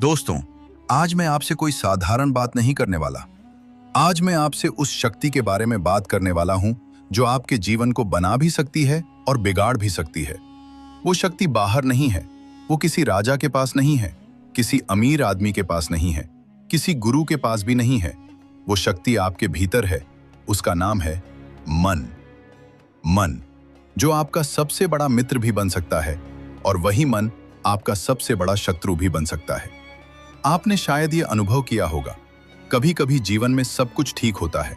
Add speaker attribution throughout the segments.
Speaker 1: दोस्तों, आज मैं आपसे कोई साधारण बात नहीं करने वाला। आज मैं आपसे उस शक्ति के बारे में बात करने वाला हूं जो आपके जीवन को बना भी सकती है और बिगाड़ भी सकती है। वो शक्ति बाहर नहीं है, वो किसी राजा के पास नहीं है, किसी अमीर आदमी के पास नहीं है, किसी गुरु के पास भी नहीं है। वो शक्ति आपके भीतर है। उसका नाम है मन। मन, जो आपका सबसे बड़ा मित्र भी बन सकता है और वही मन आपका सबसे बड़ा शत्रु भी बन सकता है। आपने शायद ये अनुभव किया होगा, कभी कभी जीवन में सब कुछ ठीक होता है,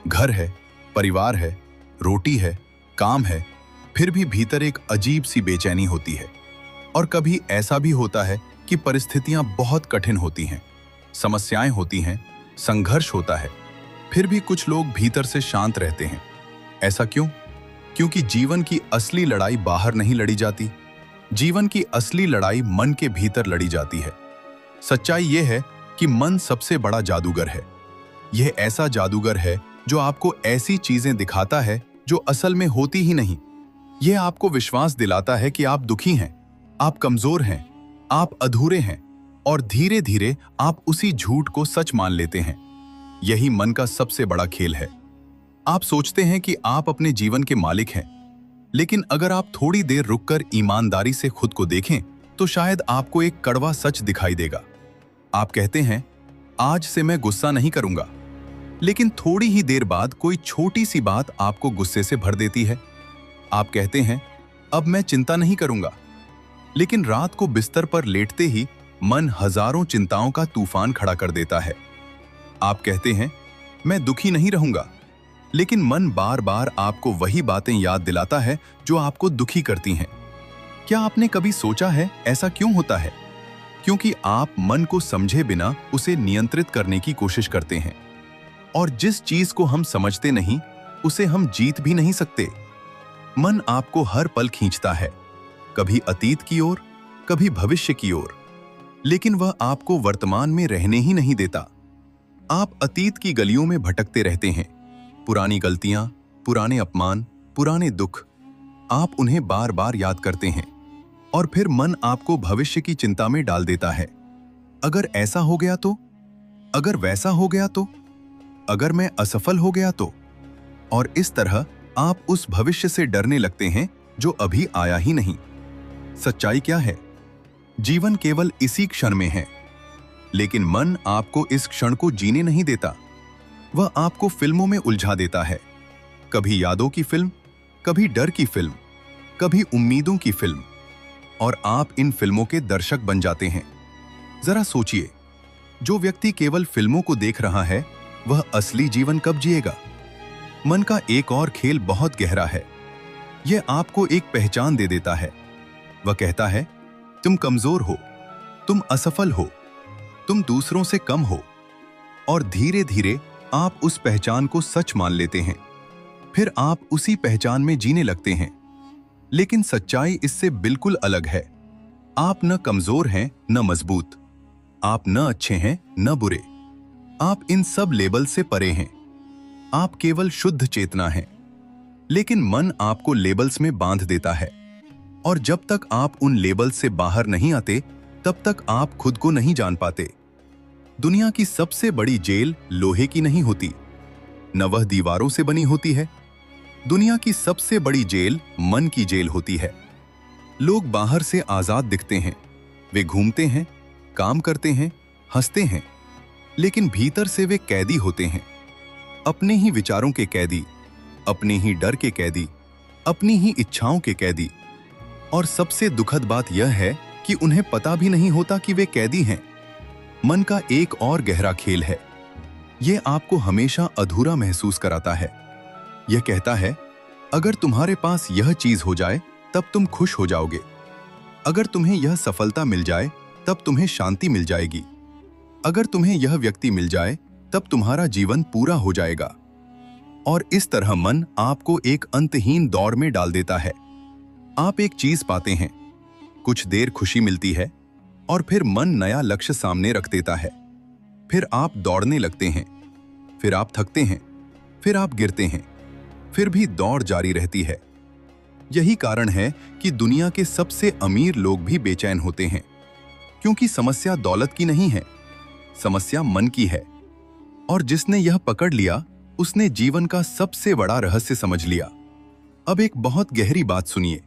Speaker 1: घर है, परिवार है, रोटी है, काम है, फिर भी भीतर एक अजीब सी बेचैनी होती है। और कभी ऐसा भी होता है कि परिस्थितियां बहुत कठिन होती हैं, समस्याएं होती हैं, संघर्ष होता है, फिर भी कुछ लोग भीतर से शांत रहते हैं। ऐसा क्यों? क्योंकि जीवन की असली लड़ाई बाहर नहीं लड़ी जाती, जीवन की असली लड़ाई मन के भीतर लड़ी जाती है। सच्चाई यह है कि मन सबसे बड़ा जादूगर है। यह ऐसा जादूगर है जो आपको ऐसी चीजें दिखाता है जो असल में होती ही नहीं। यह आपको विश्वास दिलाता है कि आप दुखी हैं, आप कमजोर हैं, आप अधूरे हैं, और धीरे धीरे आप उसी झूठ को सच मान लेते हैं। यही मन का सबसे बड़ा खेल है। आप सोचते हैं कि आप अपने जीवन के मालिक हैं, लेकिन अगर आप थोड़ी देर रुककर ईमानदारी से खुद को देखें तो शायद आपको एक कड़वा सच दिखाई देगा। आप कहते हैं, आज से मैं गुस्सा नहीं करूंगा, लेकिन थोड़ी ही देर बाद कोई छोटी सी बात आपको गुस्से से भर देती है। आप कहते हैं, अब मैं चिंता नहीं करूंगा, लेकिन रात को बिस्तर पर लेटते ही मन हजारों चिंताओं का तूफान खड़ा कर देता है। आप कहते हैं, मैं दुखी नहीं रहूंगा, लेकिन मन बार बार आपको वही बातें याद दिलाता है जो आपको दुखी करती हैं। क्या आपने कभी सोचा है ऐसा क्यों होता है? क्योंकि आप मन को समझे बिना उसे नियंत्रित करने की कोशिश करते हैं, और जिस चीज को हम समझते नहीं उसे हम जीत भी नहीं सकते। मन आपको हर पल खींचता है, कभी अतीत की ओर, कभी भविष्य की ओर, लेकिन वह आपको वर्तमान में रहने ही नहीं देता। आप अतीत की गलियों में भटकते रहते हैं, पुरानी गलतियां, पुराने अपमान, पुराने दुख, आप उन्हें बार बार याद करते हैं, और फिर मन आपको भविष्य की चिंता में डाल देता है। अगर ऐसा हो गया तो, अगर वैसा हो गया तो, अगर मैं असफल हो गया तो, और इस तरह आप उस भविष्य से डरने लगते हैं जो अभी आया ही नहीं। सच्चाई क्या है? जीवन केवल इसी क्षण में है, लेकिन मन आपको इस क्षण को जीने नहीं देता। वह आपको फिल्मों में उलझा देता है, कभी यादों की फिल्म, कभी डर की फिल्म, कभी उम्मीदों की फिल्म, और आप इन फिल्मों के दर्शक बन जाते हैं। जरा सोचिए, जो व्यक्ति केवल फिल्मों को देख रहा है वह असली जीवन कब जिएगा? मन का एक और खेल बहुत गहरा है। यह आपको एक पहचान दे देता है। वह कहता है, तुम कमजोर हो, तुम असफल हो, तुम दूसरों से कम हो, और धीरे धीरे आप उस पहचान को सच मान लेते हैं। फिर आप उसी पहचान में जीने लगते हैं। लेकिन सच्चाई इससे बिल्कुल अलग है। आप न कमजोर हैं न मजबूत, आप न अच्छे हैं न बुरे, आप इन सब लेबल से परे हैं। आप केवल शुद्ध चेतना हैं। लेकिन मन आपको लेबल्स में बांध देता है, और जब तक आप उन लेबल्स से बाहर नहीं आते तब तक आप खुद को नहीं जान पाते। दुनिया की सबसे बड़ी जेल लोहे की नहीं होती, न वह दीवारों से बनी होती है। दुनिया की सबसे बड़ी जेल मन की जेल होती है। लोग बाहर से आजाद दिखते हैं, वे घूमते हैं, काम करते हैं, हंसते हैं, लेकिन भीतर से वे कैदी होते हैं। अपने ही विचारों के कैदी, अपने ही डर के कैदी, अपनी ही इच्छाओं के कैदी। और सबसे दुखद बात यह है कि उन्हें पता भी नहीं होता कि वे कैदी हैं। मन का एक और गहरा खेल है। यह आपको हमेशा अधूरा महसूस कराता है। यह कहता है, अगर तुम्हारे पास यह चीज हो जाए तब तुम खुश हो जाओगे। अगर तुम्हें यह सफलता मिल जाए तब तुम्हें शांति मिल जाएगी। अगर तुम्हें यह व्यक्ति मिल जाए तब तुम्हारा जीवन पूरा हो जाएगा। और इस तरह मन आपको एक अंतहीन दौड़ में डाल देता है। आप एक चीज पाते हैं, कुछ देर खुशी मिलती है, और फिर मन नया लक्ष्य सामने रख देता है। फिर आप दौड़ने लगते हैं, फिर आप थकते हैं, फिर आप गिरते हैं, फिर भी दौड़ जारी रहती है। यही कारण है कि दुनिया के सबसे अमीर लोग भी बेचैन होते हैं, क्योंकि समस्या दौलत की नहीं है, समस्या मन की है। और जिसने यह पकड़ लिया उसने जीवन का सबसे बड़ा रहस्य समझ लिया। अब एक बहुत गहरी बात सुनिए।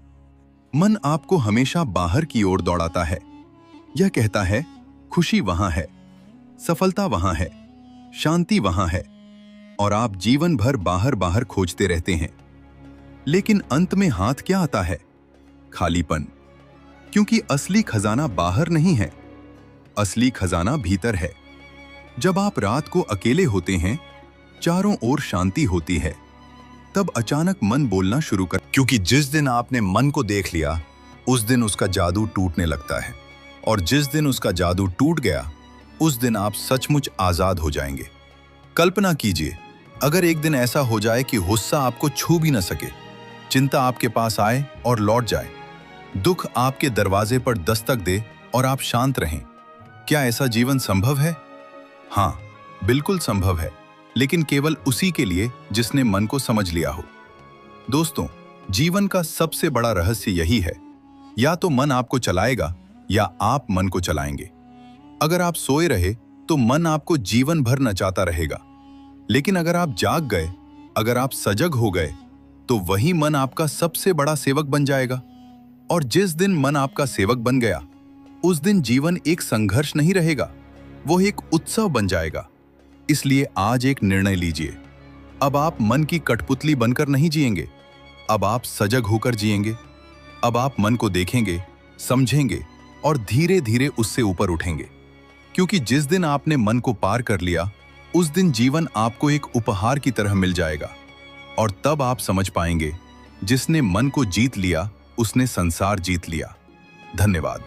Speaker 1: मन आपको हमेशा बाहर की ओर दौड़ाता है। यह कहता है खुशी वहां है, सफलता वहां है, शांति वहां है, और आप जीवन भर बाहर बाहर खोजते रहते हैं। लेकिन अंत में हाथ क्या आता है? खालीपन। क्योंकि असली खजाना बाहर नहीं है, असली खजाना भीतर है। जब आप रात को अकेले होते हैं, चारों ओर शांति होती है, तब अचानक मन बोलना शुरू कर। क्योंकि जिस दिन आपने मन को देख लिया उस दिन उसका जादू टूटने लगता है, और जिस दिन उसका जादू टूट गया उस दिन आप सचमुच आजाद हो जाएंगे। कल्पना कीजिए, अगर एक दिन ऐसा हो जाए कि गुस्सा आपको छू भी न सके, चिंता आपके पास आए और लौट जाए, दुख आपके दरवाजे पर दस्तक दे और आप शांत रहें। क्या ऐसा जीवन संभव है? हाँ, बिल्कुल संभव है, लेकिन केवल उसी के लिए जिसने मन को समझ लिया हो। दोस्तों, जीवन का सबसे बड़ा रहस्य यही है, या तो मन आपको चलाएगा या आप मन को चलाएंगे। अगर आप सोए रहे तो मन आपको जीवन भर नचाता रहेगा, लेकिन अगर आप जाग गए, अगर आप सजग हो गए, तो वही मन आपका सबसे बड़ा सेवक बन जाएगा। और जिस दिन मन आपका सेवक बन गया उस दिन जीवन एक संघर्ष नहीं रहेगा, वो एक उत्सव बन जाएगा। इसलिए आज एक निर्णय लीजिए। अब आप मन की कठपुतली बनकर नहीं जिएंगे, अब आप सजग होकर जिएंगे। अब आप मन को देखेंगे, समझेंगे और धीरे धीरे उससे ऊपर उठेंगे। क्योंकि जिस दिन आपने मन को पार कर लिया उस दिन जीवन आपको एक उपहार की तरह मिल जाएगा। और तब आप समझ पाएंगे, जिसने मन को जीत लिया उसने संसार जीत लिया। धन्यवाद।